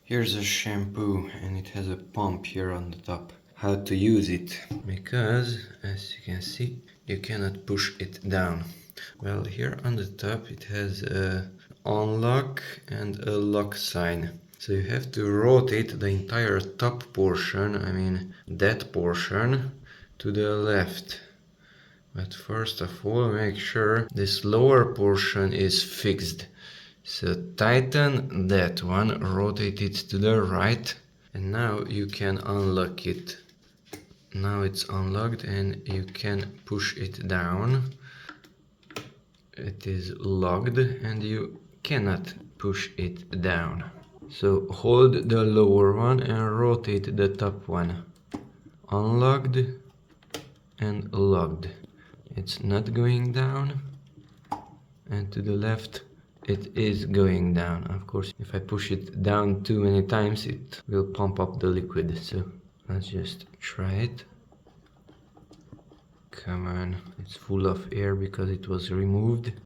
Here's a shampoo and it has a pump here on the top. How to use it? Because, as you can see, you cannot push it down. Well, here on the top it has a unlock and a lock sign. So you have to rotate the entire top portion, I mean that portion, to the left. But first of all, make sure this lower portion is fixed. So tighten that one, rotate it to the right, and now you can unlock it. Now it's unlocked and you can push it down. It is locked and you cannot push it down. So hold the lower one and rotate the top one. Unlocked and locked. It's not going down, and to the left it is going down. Of course, if I push it down too many times, it will pump up the liquid. So let's just try it. Come on, it's full of air because it was removed.